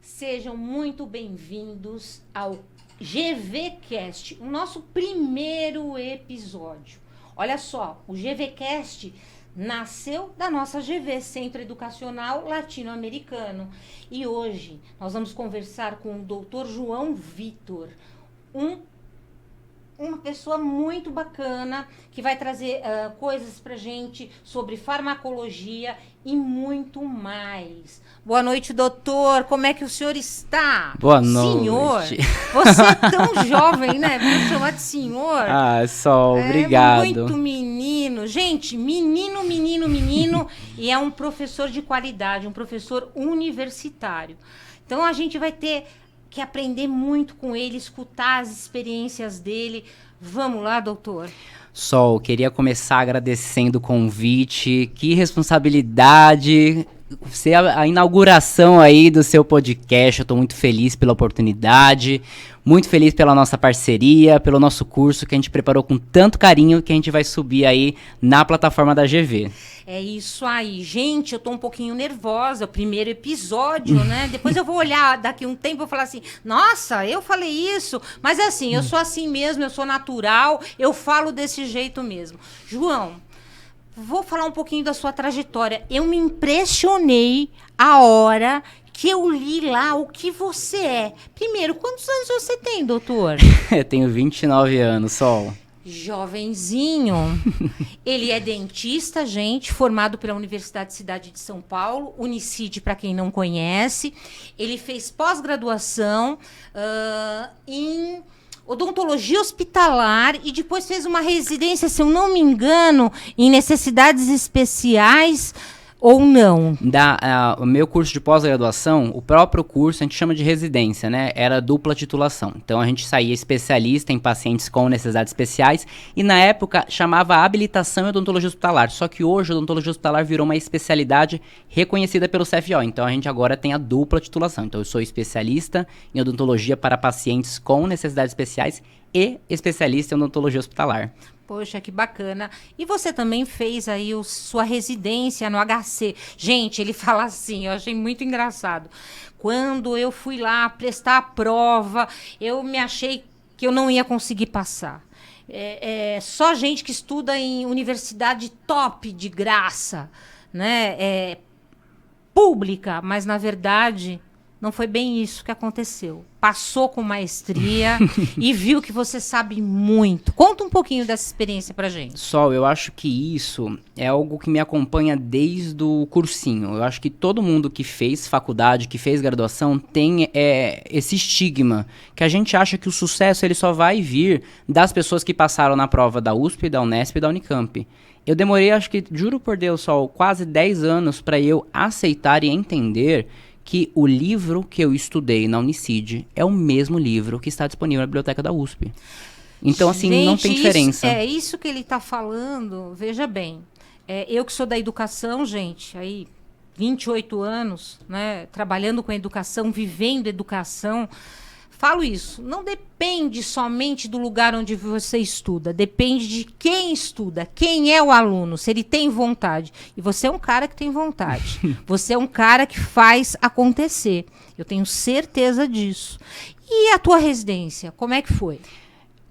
Sejam muito bem-vindos ao GVCast, o nosso primeiro episódio. Olha só, o GVCast nasceu da nossa GV, Centro Educacional Latino-Americano. E hoje nós vamos conversar com o Dr. João Vitor, uma pessoa muito bacana que vai trazer coisas pra gente sobre farmacologia e muito mais. Boa noite, doutor. Como é que o senhor está? Boa noite. Senhor, você é tão jovem, né? Vou chamar de senhor. Ah, Sol, obrigado. Muito menino. Gente, menino, e é um professor de qualidade, um professor universitário. Então, a gente vai ter que aprender muito com ele, escutar as experiências dele. Vamos lá, doutor? Sol, queria começar agradecendo o convite. Que responsabilidade ser a inauguração aí do seu podcast. Eu tô muito feliz pela oportunidade, muito feliz pela nossa parceria, pelo nosso curso que a gente preparou com tanto carinho que a gente vai subir aí na plataforma da GV. É isso aí. Gente, eu tô um pouquinho nervosa, o primeiro episódio, né? Depois eu vou olhar daqui um tempo e vou falar assim, nossa, eu falei isso. Mas é assim, eu sou assim mesmo, eu sou natural, eu falo desse jeito mesmo. João, vou falar um pouquinho da sua trajetória. Eu me impressionei a hora que eu li lá o que você é. Primeiro, quantos anos você tem, doutor? Eu tenho 29 anos, Sol. Jovenzinho. Ele é dentista, gente, formado pela Universidade Cidade de São Paulo, Unicid, para quem não conhece. Ele fez pós-graduação em odontologia hospitalar e depois fez uma residência, se eu não me engano, em necessidades especiais ou não? O meu curso de pós-graduação, o próprio curso, a gente chama de residência, né? Era dupla titulação. Então, a gente saía especialista em pacientes com necessidades especiais e, na época, chamava habilitação em odontologia hospitalar. Só que hoje, a odontologia hospitalar virou uma especialidade reconhecida pelo CFO. Então, a gente agora tem a dupla titulação. Então, eu sou especialista em odontologia para pacientes com necessidades especiais e especialista em odontologia hospitalar. Poxa, que bacana. E você também fez aí sua residência no HC. Gente, ele fala assim, eu achei muito engraçado. Quando eu fui lá prestar a prova, eu me achei que eu não ia conseguir passar. Só gente que estuda em universidade top de graça, né? Pública, mas na verdade não foi bem isso que aconteceu. Passou com maestria e viu que você sabe muito. Conta um pouquinho dessa experiência pra gente. Sol, eu acho que isso é algo que me acompanha desde o cursinho. Eu acho que todo mundo que fez faculdade, que fez graduação, tem esse estigma, que a gente acha que o sucesso ele só vai vir das pessoas que passaram na prova da USP, da Unesp e da Unicamp. Eu demorei, acho que, juro por Deus, Sol, quase 10 anos para eu aceitar e entender que o livro que eu estudei na Unicid é o mesmo livro que está disponível na biblioteca da USP. Então, assim, gente, não tem diferença. Isso que ele está falando, veja bem. Eu que sou da educação, gente, aí 28 anos, né, trabalhando com educação, vivendo educação, falo isso, não depende somente do lugar onde você estuda, depende de quem estuda, quem é o aluno, se ele tem vontade. E você é um cara que tem vontade. Você é um cara que faz acontecer. Eu tenho certeza disso. E a tua residência, como é que foi?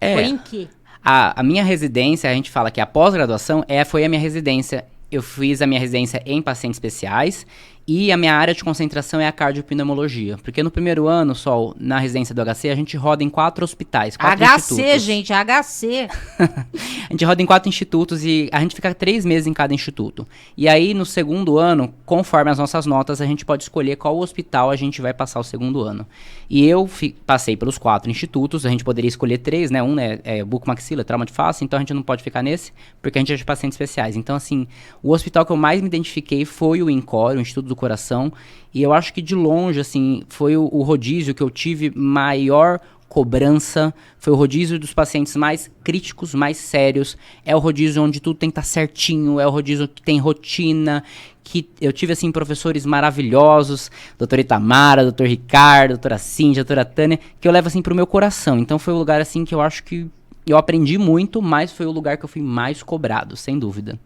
Foi em quê? A minha residência, a gente fala que a pós-graduação foi a minha residência. Eu fiz a minha residência em pacientes especiais e a minha área de concentração é a cardiopneumologia. Porque no primeiro ano, Sol, na residência do HC, a gente roda em 4 hospitais, 4 institutos. HC, gente, HC. A gente roda em 4 institutos e a gente fica 3 meses em cada instituto. E aí, no segundo ano, conforme as nossas notas, a gente pode escolher qual hospital a gente vai passar o segundo ano. E eu passei pelos 4 institutos, a gente poderia escolher 3, né? Um é bucomaxila, trauma de face, então a gente não pode ficar nesse, porque a gente é de pacientes especiais. Então, assim, o hospital que eu mais me identifiquei foi o INCOR, o Instituto do Coração, e eu acho que de longe, assim, foi o rodízio que eu tive maior cobrança, foi o rodízio dos pacientes mais críticos, mais sérios, é o rodízio onde tudo tem que estar certinho, é o rodízio que tem rotina, que eu tive, assim, professores maravilhosos, doutora Itamara, doutor Ricardo, doutora Cíntia, doutora Tânia, que eu levo, assim, pro meu coração. Então foi o lugar, assim, que eu acho que eu aprendi muito, mas foi o lugar que eu fui mais cobrado, sem dúvida.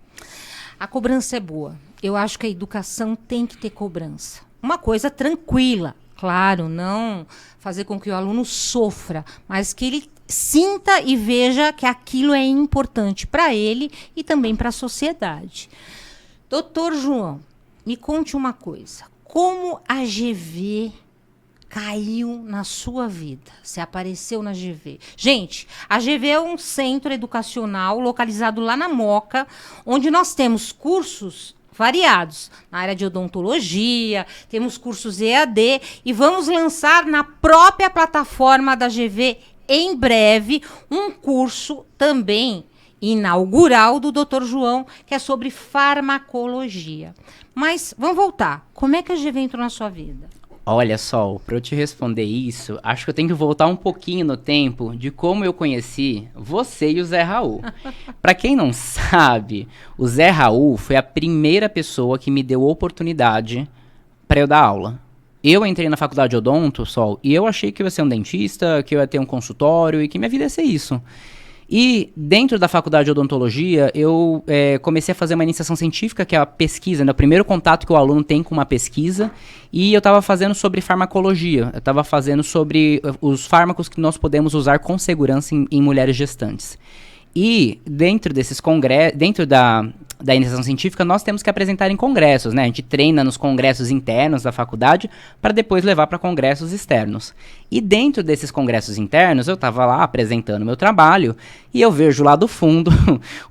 A cobrança é boa. Eu acho que a educação tem que ter cobrança. Uma coisa tranquila. Claro, não fazer com que o aluno sofra, mas que ele sinta e veja que aquilo é importante para ele e também para a sociedade. Doutor João, me conte uma coisa. Como a GV caiu na sua vida? Você apareceu na GV. Gente, a GV é um centro educacional localizado lá na Moca, onde nós temos cursos variados, na área de odontologia, temos cursos EAD e vamos lançar na própria plataforma da GV em breve um curso também inaugural do Dr. João, que é sobre farmacologia. Mas vamos voltar. Como é que a GV entrou na sua vida? Olha, Sol, para eu te responder isso, acho que eu tenho que voltar um pouquinho no tempo de como eu conheci você e o Zé Raul. Para quem não sabe, o Zé Raul foi a primeira pessoa que me deu oportunidade para eu dar aula. Eu entrei na faculdade de odonto, Sol, e eu achei que eu ia ser um dentista, que eu ia ter um consultório e que minha vida ia ser isso. E dentro da faculdade de odontologia, eu comecei a fazer uma iniciação científica, que é a pesquisa, né? O primeiro contato que o aluno tem com uma pesquisa. E eu estava fazendo sobre farmacologia. Eu estava fazendo sobre os fármacos que nós podemos usar com segurança em mulheres gestantes. E dentro desses congressos, dentro da iniciação científica, nós temos que apresentar em congressos, né? A gente treina nos congressos internos da faculdade para depois levar para congressos externos. E dentro desses congressos internos, eu estava lá apresentando meu trabalho e eu vejo lá do fundo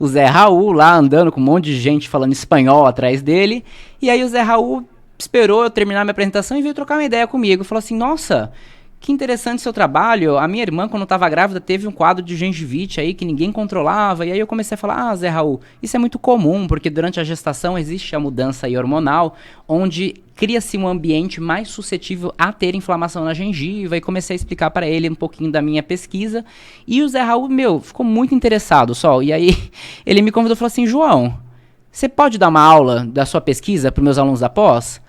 o Zé Raul lá andando com um monte de gente falando espanhol atrás dele. E aí o Zé Raul esperou eu terminar minha apresentação e veio trocar uma ideia comigo. Falou assim, nossa, que interessante seu trabalho. A minha irmã, quando estava grávida, teve um quadro de gengivite aí que ninguém controlava. E aí eu comecei a falar, Zé Raul, isso é muito comum, porque durante a gestação existe a mudança aí hormonal, onde cria-se um ambiente mais suscetível a ter inflamação na gengiva. E comecei a explicar para ele um pouquinho da minha pesquisa. E o Zé Raul, ficou muito interessado, Sol. E aí ele me convidou e falou assim, João, você pode dar uma aula da sua pesquisa para os meus alunos da pós?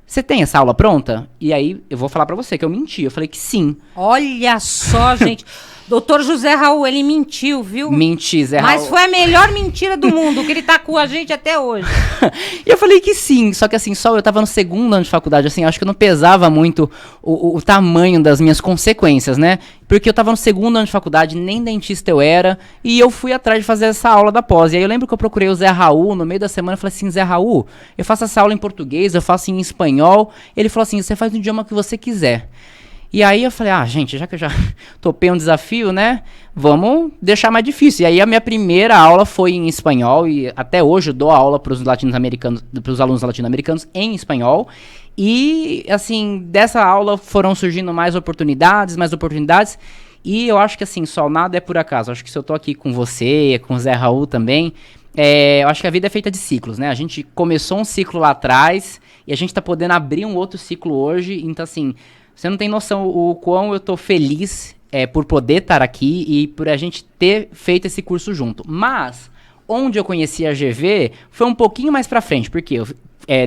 Você tem essa aula pronta? E aí, eu vou falar pra você que eu menti. Eu falei que sim. Olha só, gente. Doutor José Raul, ele mentiu, viu? Menti, Zé Raul. Mas foi a melhor mentira do mundo, que ele tá com a gente até hoje. E eu falei que sim, só que assim, só eu tava no segundo ano de faculdade, assim, acho que eu não pesava muito o tamanho das minhas consequências, né? Porque eu tava no segundo ano de faculdade, nem dentista eu era, e eu fui atrás de fazer essa aula da pós. E aí eu lembro que eu procurei o Zé Raul no meio da semana e falei assim, Zé Raul, eu faço essa aula em português, eu faço em espanhol. Ele falou assim, você faz no idioma que você quiser. E aí eu falei, gente, já que eu já topei um desafio, né, vamos deixar mais difícil. E aí a minha primeira aula foi em espanhol, e até hoje eu dou aula para os latino-americanos, para os alunos latino-americanos em espanhol. E, assim, dessa aula foram surgindo mais oportunidades, e eu acho que, assim, só nada é por acaso. Eu acho que se eu tô aqui com você, com o Zé Raul também, eu acho que a vida é feita de ciclos, né? A gente começou um ciclo lá atrás, e a gente tá podendo abrir um outro ciclo hoje, então, assim, você não tem noção o quão eu tô feliz por poder estar aqui e por a gente ter feito esse curso junto. Mas, onde eu conheci a GV foi um pouquinho mais pra frente, porque eu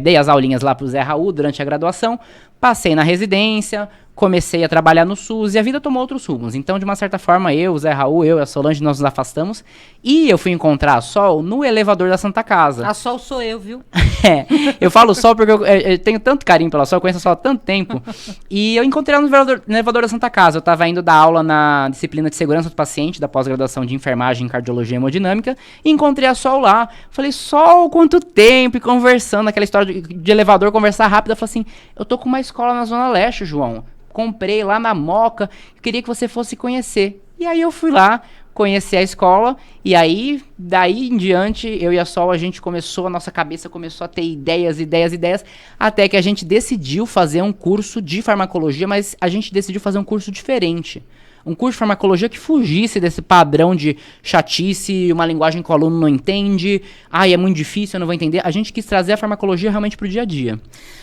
dei as aulinhas lá pro Zé Raul durante a graduação, passei na residência, comecei a trabalhar no SUS e a vida tomou outros rumos. Então, de uma certa forma, eu, o Zé Raul, eu e a Solange, nós nos afastamos. E eu fui encontrar a Sol no elevador da Santa Casa. A Sol sou eu, viu? Eu falo Sol porque eu tenho tanto carinho pela Sol, eu conheço a Sol há tanto tempo. E eu encontrei ela no elevador da Santa Casa. Eu estava indo dar aula na disciplina de segurança do paciente, da pós-graduação de enfermagem em cardiologia e hemodinâmica. E encontrei a Sol lá. Falei, Sol, quanto tempo! E conversando, aquela história de elevador, conversar rápido. Eu falei assim, eu tô com uma escola na Zona Leste, João. Comprei lá na Moca, eu queria que você fosse conhecer. E aí eu fui lá, conheci a escola, e aí, daí em diante, eu e a Sol, a nossa cabeça começou a ter ideias, até que a gente decidiu fazer um curso de farmacologia, mas a gente decidiu fazer um curso diferente. Um curso de farmacologia que fugisse desse padrão de chatice, uma linguagem que o aluno não entende, é muito difícil, eu não vou entender. A gente quis trazer a farmacologia realmente pro dia a dia.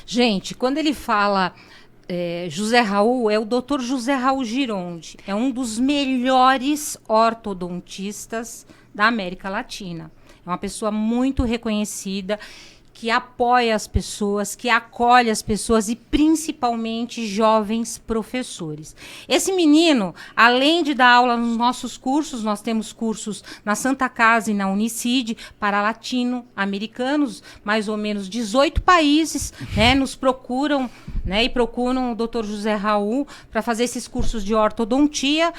Gente, quando ele fala... José Raul é o Dr. José Raul Gironde. É um dos melhores ortodontistas da América Latina. É uma pessoa muito reconhecida. que apoia as pessoas, que acolhe as pessoas e principalmente jovens professores. Esse menino, além de dar aula nos nossos cursos, nós temos cursos na Santa Casa e na Unicid para latino-americanos, mais ou menos 18 países, né, nos procuram, né, e procuram o Dr. José Raul para fazer esses cursos de ortodontia.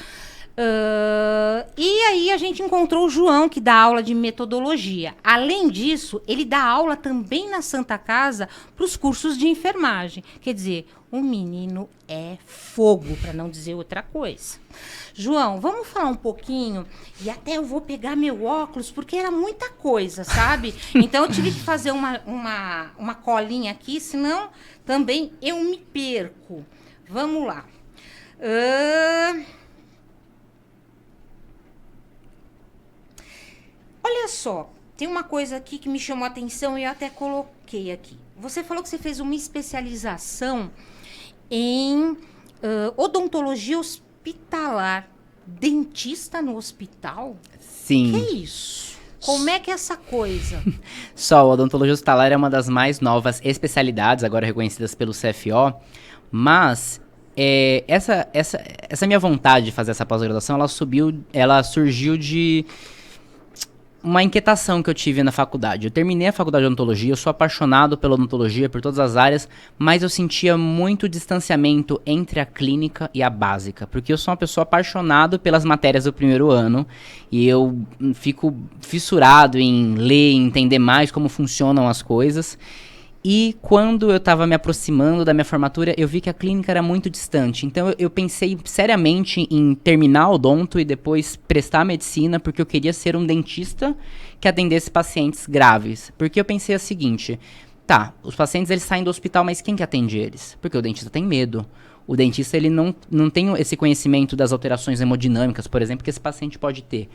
E aí a gente encontrou o João, que dá aula de metodologia. Além disso, ele dá aula também na Santa Casa para os cursos de enfermagem. Quer dizer, o menino é fogo, para não dizer outra coisa. João, vamos falar um pouquinho, e até eu vou pegar meu óculos, porque era muita coisa, sabe? Então eu tive que fazer uma colinha aqui, senão também eu me perco. Vamos lá. Olha só, tem uma coisa aqui que me chamou a atenção e eu até coloquei aqui. Você falou que você fez uma especialização em odontologia hospitalar. Dentista no hospital? Sim. Que é isso? Como é que é essa coisa? Só, a odontologia hospitalar é uma das mais novas especialidades, agora reconhecidas pelo CFO, mas essa minha vontade de fazer essa pós-graduação, ela surgiu de uma inquietação que eu tive na faculdade. Eu terminei a faculdade de odontologia, eu sou apaixonado pela odontologia, por todas as áreas, mas eu sentia muito distanciamento entre a clínica e a básica, porque eu sou uma pessoa apaixonado pelas matérias do primeiro ano, e eu fico fissurado em ler, em entender mais como funcionam as coisas. E quando eu estava me aproximando da minha formatura, eu vi que a clínica era muito distante. Então eu pensei seriamente em terminar o odonto e depois prestar medicina, porque eu queria ser um dentista que atendesse pacientes graves. Porque eu pensei o seguinte, tá, os pacientes eles saem do hospital, mas quem que atende eles? Porque o dentista tem medo. O dentista ele não tem esse conhecimento das alterações hemodinâmicas, por exemplo, que esse paciente pode ter.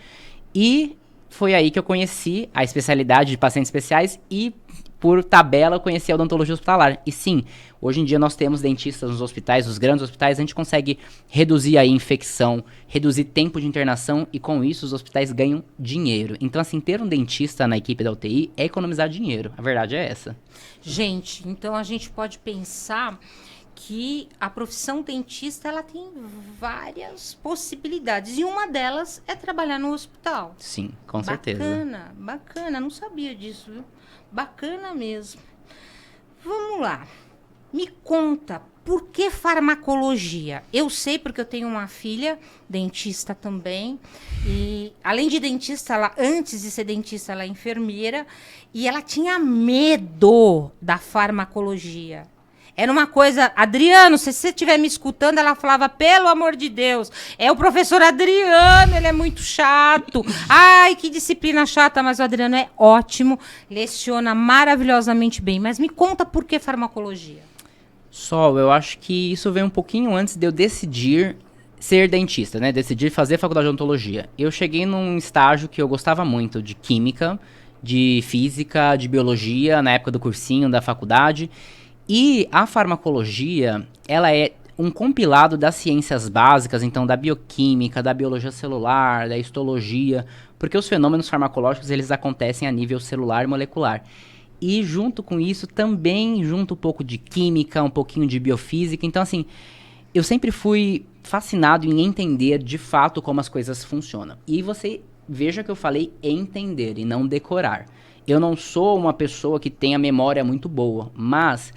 E foi aí que eu conheci a especialidade de pacientes especiais e, por tabela, eu conheci a odontologia hospitalar. E sim, hoje em dia nós temos dentistas nos hospitais, nos grandes hospitais, a gente consegue reduzir a infecção, reduzir tempo de internação e com isso os hospitais ganham dinheiro. Então, assim, ter um dentista na equipe da UTI é economizar dinheiro. A verdade é essa. Gente, então a gente pode pensar que a profissão dentista ela tem várias possibilidades e uma delas é trabalhar no hospital. Sim, com certeza. Bacana, não sabia disso, viu? Bacana mesmo. Vamos lá. Me conta, por que farmacologia? Eu sei porque eu tenho uma filha dentista também. E além de dentista, antes de ser dentista, ela é enfermeira. E ela tinha medo da farmacologia. Era uma coisa... Adriano, se você estiver me escutando, ela falava, pelo amor de Deus, é o professor Adriano, ele é muito chato. Ai, que disciplina chata, mas o Adriano é ótimo, leciona maravilhosamente bem. Mas me conta por que farmacologia. Sol, eu acho que isso veio um pouquinho antes de eu decidir ser dentista, né? Decidir fazer faculdade de odontologia. Eu cheguei num estágio que eu gostava muito de química, de física, de biologia, na época do cursinho da faculdade. E a farmacologia, ela é um compilado das ciências básicas, então da bioquímica, da biologia celular, da histologia, porque os fenômenos farmacológicos eles acontecem a nível celular e molecular. E junto com isso também junto um pouco de química, um pouquinho de biofísica. Então assim, eu sempre fui fascinado em entender de fato como as coisas funcionam. E você veja que eu falei entender e não decorar. Eu não sou uma pessoa que tem a memória muito boa, mas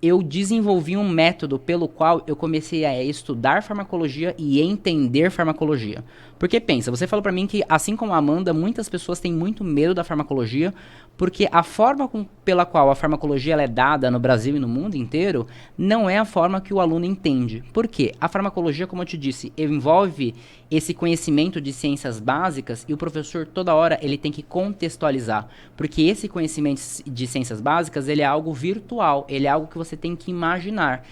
eu desenvolvi um método pelo qual eu comecei a estudar farmacologia e entender farmacologia. Porque pensa, você falou pra mim que, assim como a Amanda, muitas pessoas têm muito medo da farmacologia, porque a forma pela qual a farmacologia ela é dada no Brasil e no mundo inteiro não é a forma que o aluno entende. Por quê? A farmacologia, como eu te disse, envolve esse conhecimento de ciências básicas e o professor toda hora ele tem que contextualizar. Porque esse conhecimento de ciências básicas ele é algo virtual, ele é algo que você tem que imaginar.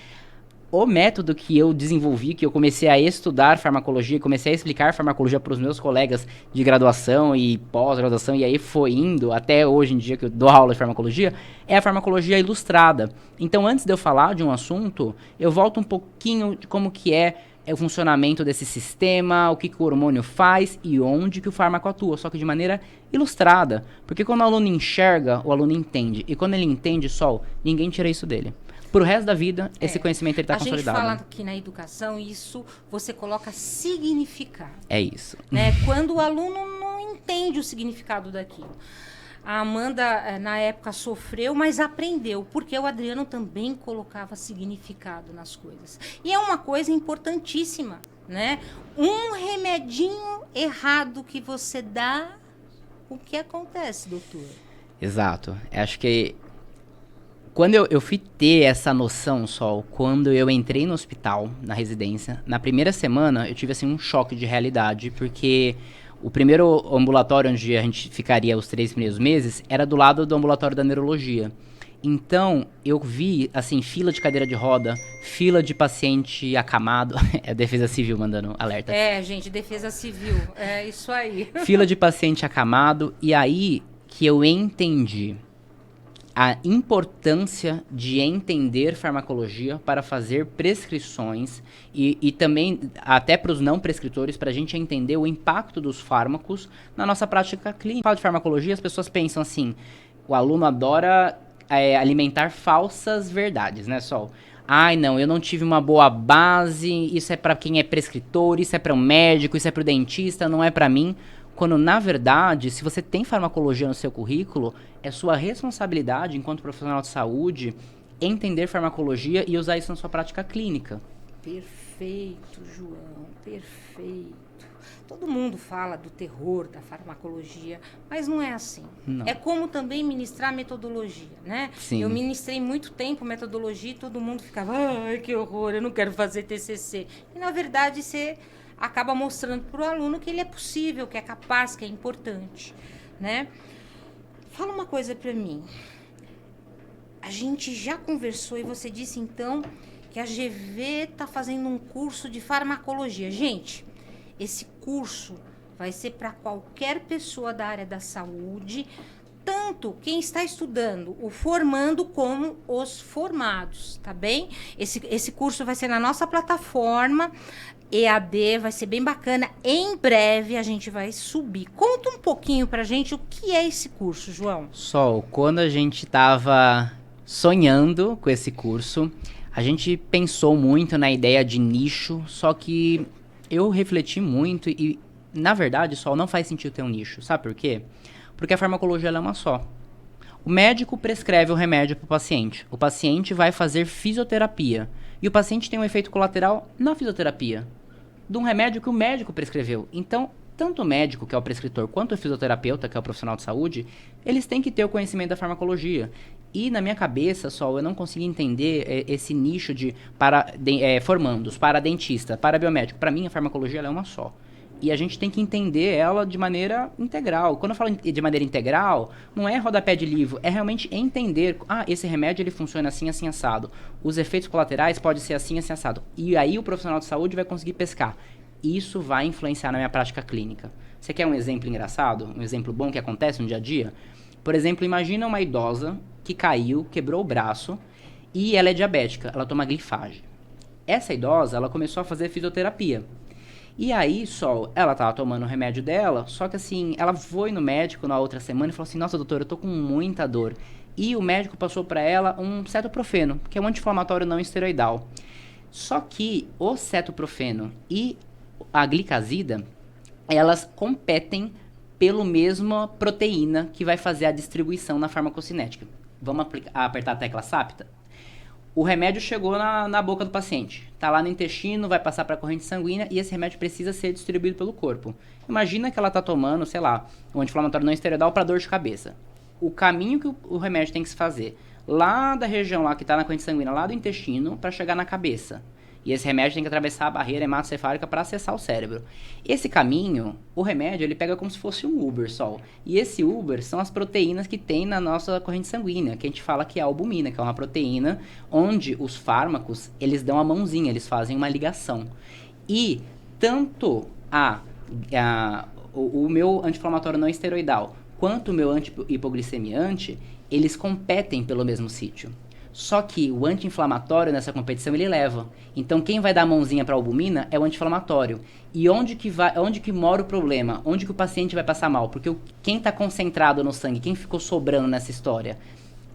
O método que eu desenvolvi, que eu comecei a estudar farmacologia, comecei a explicar farmacologia para os meus colegas de graduação e pós-graduação, e aí foi indo até hoje em dia que eu dou aula de farmacologia, é a farmacologia ilustrada. Então, antes de eu falar de um assunto, eu volto um pouquinho de como que é o funcionamento desse sistema, o que, que o hormônio faz e onde que o fármaco atua, só que de maneira ilustrada. Porque quando o aluno enxerga, o aluno entende. E quando ele entende, Sol, ninguém tira isso dele. Pro resto da vida, esse conhecimento está consolidado. A gente fala que na educação, isso você coloca significado. É isso. Né? Quando o aluno não entende o significado daquilo. A Amanda, na época, sofreu, mas aprendeu, porque o Adriano também colocava significado nas coisas. E é uma coisa importantíssima, né? Um remedinho errado que você dá, o que acontece, doutor? Exato. Acho que quando eu fui ter essa noção, Sol, quando eu entrei no hospital, na residência, na primeira semana eu tive assim um choque de realidade, porque o primeiro ambulatório onde a gente ficaria os 3 primeiros meses era do lado do ambulatório da neurologia. Então, eu vi, assim, fila de cadeira de roda, fila de paciente acamado. É a Defesa Civil mandando alerta. Gente, Defesa Civil. É isso aí. Fila de paciente acamado. E aí que eu entendi a importância de entender farmacologia para fazer prescrições e também até para os não prescritores, para a gente entender o impacto dos fármacos na nossa prática clínica. Fala de farmacologia, as pessoas pensam assim, o aluno adora alimentar falsas verdades, né, Sol? Ai, não, eu não tive uma boa base, isso é para quem é prescritor, isso é para um médico, isso é para o dentista, não é para mim. Quando, na verdade, se você tem farmacologia no seu currículo, é sua responsabilidade, enquanto profissional de saúde, entender farmacologia e usar isso na sua prática clínica. Perfeito, João, perfeito. Todo mundo fala do terror da farmacologia, mas não é assim. Não. É como também ministrar metodologia, né? Sim. Eu ministrei muito tempo metodologia e todo mundo ficava, ai, que horror, eu não quero fazer TCC. E, na verdade, você acaba mostrando para o aluno que ele é possível, que é capaz, que é importante, né? Fala uma coisa para mim. A gente já conversou e você disse, então, que a GV está fazendo um curso de farmacologia. Gente, esse curso vai ser para qualquer pessoa da área da saúde, tanto quem está estudando, o formando, como os formados, tá bem? Esse curso vai ser na nossa plataforma EAD, vai ser bem bacana. Em breve a gente vai subir. Conta um pouquinho pra gente o que é esse curso, João. Sol, quando a gente estava sonhando com esse curso, a gente pensou muito na ideia de nicho, só que eu refleti muito e, na verdade, Sol, não faz sentido ter um nicho. Sabe por quê? Porque a farmacologia ela é uma só. O médico prescreve o remédio para o paciente vai fazer fisioterapia e o paciente tem um efeito colateral na fisioterapia de um remédio que o médico prescreveu. Então, tanto o médico, que é o prescritor, quanto o fisioterapeuta, que é o profissional de saúde, eles têm que ter o conhecimento da farmacologia. E na minha cabeça, Sol, eu não consegui entender esse nicho de formandos, para dentista, para biomédico. Para mim, a farmacologia ela é uma só. E a gente tem que entender ela de maneira integral. Quando eu falo de maneira integral, não é rodapé de livro, é realmente entender, esse remédio ele funciona assim, assim, assado. Os efeitos colaterais podem ser assim, assim, assado. E aí o profissional de saúde vai conseguir pescar. Isso vai influenciar na minha prática clínica. Você quer um exemplo engraçado? Um exemplo bom que acontece no dia a dia? Por exemplo, imagina uma idosa que caiu, quebrou o braço e ela é diabética, ela toma glifage. Essa idosa, ela começou a fazer fisioterapia. E aí, Sol, ela tava tomando o remédio dela, só que assim, ela foi no médico na outra semana e falou assim, nossa, doutora, eu tô com muita dor. E o médico passou pra ela um cetoprofeno, que é um anti-inflamatório não esteroidal. Só que o cetoprofeno e a glicazida, elas competem pela mesma proteína que vai fazer a distribuição na farmacocinética. Vamos apertar a tecla SAPTA? O remédio chegou na boca do paciente. Está lá no intestino, vai passar para a corrente sanguínea e esse remédio precisa ser distribuído pelo corpo. Imagina que ela está tomando, sei lá, um anti-inflamatório não esteroidal para dor de cabeça. O caminho que o remédio tem que se fazer lá da região lá que está na corrente sanguínea, lá do intestino, para chegar na cabeça. E esse remédio tem que atravessar a barreira hematocefálica para acessar o cérebro. Esse caminho, o remédio, ele pega como se fosse um Uber, Sol. E esse Uber são as proteínas que tem na nossa corrente sanguínea, que a gente fala que é a albumina, que é uma proteína onde os fármacos, eles dão a mãozinha, eles fazem uma ligação. E tanto o meu anti-inflamatório não esteroidal quanto o meu anti-hipoglicemiante, eles competem pelo mesmo sítio. Só que o anti-inflamatório nessa competição ele leva. Então quem vai dar a mãozinha para a albumina é o anti-inflamatório. E onde que mora o problema? Onde que o paciente vai passar mal? Porque quem está concentrado no sangue, quem ficou sobrando nessa história?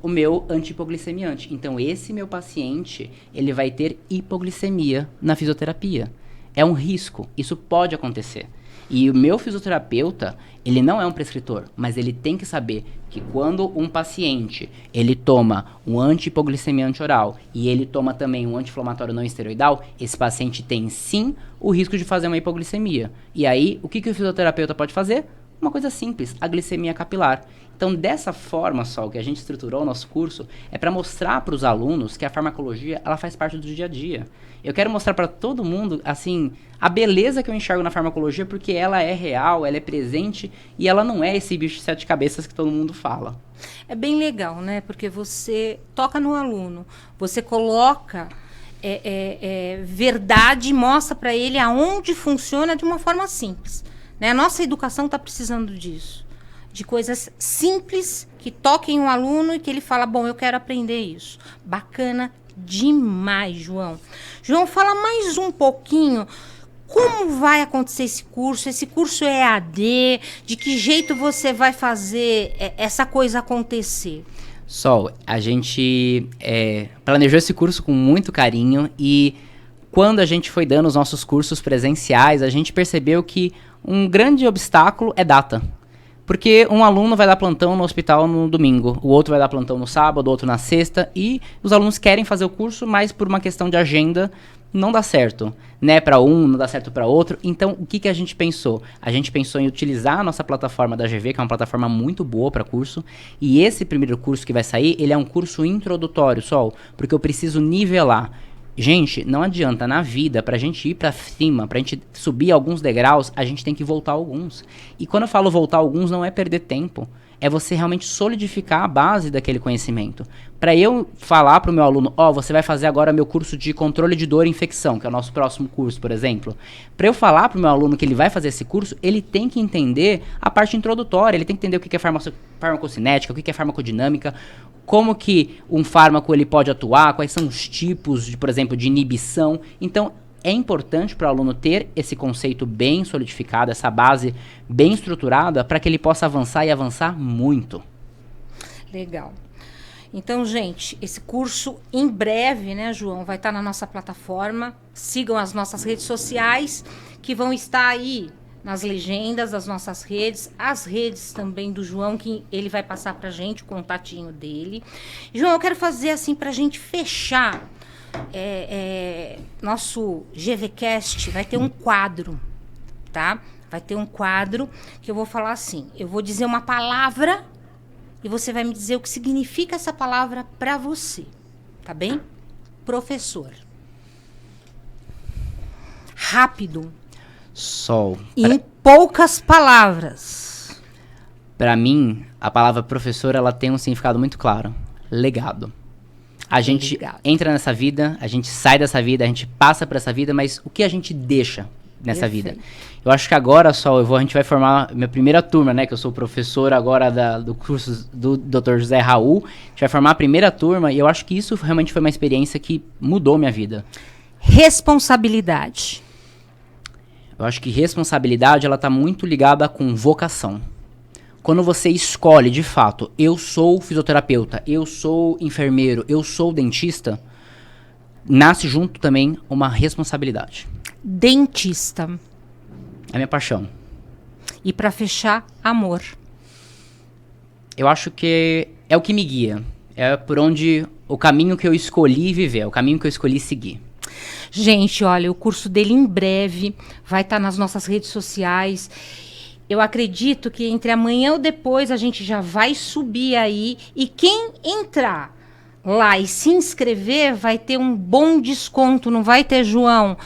O meu antihipoglicemiante. Então esse meu paciente, ele vai ter hipoglicemia na fisioterapia. É um risco, isso pode acontecer. E o meu fisioterapeuta, ele não é um prescritor, mas ele tem que saber que quando um paciente, ele toma um antihipoglicemiante oral e ele toma também um anti-inflamatório não esteroidal, esse paciente tem sim o risco de fazer uma hipoglicemia. E aí, o que o fisioterapeuta pode fazer? Uma coisa simples, a glicemia capilar. Então, dessa forma só, o que a gente estruturou o nosso curso é para mostrar para os alunos que a farmacologia, ela faz parte do dia a dia. Eu quero mostrar para todo mundo, assim, a beleza que eu enxergo na farmacologia, porque ela é real, ela é presente e ela não é esse bicho de 7 cabeças que todo mundo fala. É bem legal, né? Porque você toca no aluno, você coloca verdade, mostra para ele aonde funciona de uma forma simples. Né? A nossa educação está precisando disso. De coisas simples que toquem o aluno e que ele fala, bom, eu quero aprender isso. Bacana demais, João. João, fala mais um pouquinho. Como vai acontecer esse curso? Esse curso é EAD? De que jeito você vai fazer essa coisa acontecer? Sol, a gente planejou esse curso com muito carinho e quando a gente foi dando os nossos cursos presenciais, a gente percebeu que um grande obstáculo é data. Porque um aluno vai dar plantão no hospital no domingo, o outro vai dar plantão no sábado, o outro na sexta, e os alunos querem fazer o curso, mas por uma questão de agenda não dá certo, né? Para um, não dá certo para outro. Então, o que a gente pensou? A gente pensou em utilizar a nossa plataforma da GV, que é uma plataforma muito boa para curso, e esse primeiro curso que vai sair, ele é um curso introdutório, Sol, porque eu preciso nivelar. Gente, não adianta, na vida, pra gente ir pra cima, pra gente subir alguns degraus, a gente tem que voltar alguns. E quando eu falo voltar alguns, não é perder tempo. É você realmente solidificar a base daquele conhecimento. Pra eu falar pro meu aluno, você vai fazer agora meu curso de controle de dor e infecção, que é o nosso próximo curso, por exemplo. Pra eu falar pro meu aluno que ele vai fazer esse curso, ele tem que entender a parte introdutória, ele tem que entender o que é farmacocinética, o que é farmacodinâmica, como que um fármaco ele pode atuar, quais são os tipos, por exemplo, de inibição. Então, é importante para o aluno ter esse conceito bem solidificado, essa base bem estruturada, para que ele possa avançar e avançar muito. Legal. Então, gente, esse curso em breve, né, João, vai estar na nossa plataforma. Sigam as nossas redes sociais, que vão estar aí nas legendas das nossas redes, as redes também do João, que ele vai passar pra gente, o contatinho dele. João, eu quero fazer assim pra gente fechar. Nosso GVCast vai ter um quadro, tá? Vai ter um quadro que eu vou falar assim, eu vou dizer uma palavra e você vai me dizer o que significa essa palavra pra você, tá bem? Professor. Rápido. Sol. Em poucas palavras. Para mim, a palavra professor, ela tem um significado muito claro. Legado. A gente entra nessa vida, a gente sai dessa vida, a gente passa por essa vida, mas o que a gente deixa nessa vida? Eu acho que agora, Sol, a gente vai formar minha primeira turma, né? Que eu sou professor agora do curso do Dr. José Raul. A gente vai formar a primeira turma e eu acho que isso realmente foi uma experiência que mudou minha vida. Responsabilidade. Eu acho que responsabilidade, ela tá muito ligada com vocação. Quando você escolhe, de fato, eu sou fisioterapeuta, eu sou enfermeiro, eu sou dentista, nasce junto também uma responsabilidade. Dentista. É minha paixão. E para fechar, amor. Eu acho que é o que me guia. É por onde o caminho que eu escolhi viver, é o caminho que eu escolhi seguir. Gente, olha, o curso dele em breve vai estar nas nossas redes sociais. Eu acredito que entre amanhã ou depois a gente já vai subir aí. E quem entrar lá e se inscrever vai ter um bom desconto, não vai ter, João?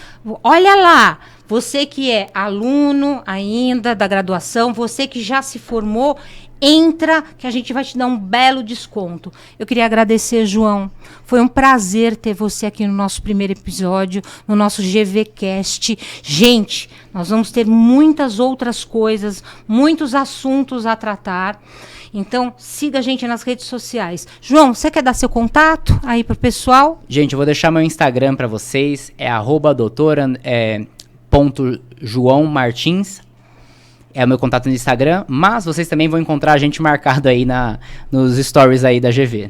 Olha lá, você que é aluno ainda da graduação, você que já se formou, entra que a gente vai te dar um belo desconto. Eu queria agradecer, João. Foi um prazer ter você aqui no nosso primeiro episódio, no nosso GVcast. Gente, nós vamos ter muitas outras coisas, muitos assuntos a tratar. Então, siga a gente nas redes sociais. João, você quer dar seu contato aí pro pessoal? Gente, eu vou deixar meu Instagram para vocês. É @doutora.joãomartins. É o meu contato no Instagram. Mas vocês também vão encontrar a gente marcado aí nos stories aí da GV.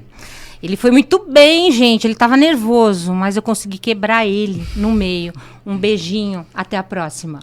Ele foi muito bem, gente. Ele estava nervoso, mas eu consegui quebrar ele no meio. Um beijinho. Até a próxima.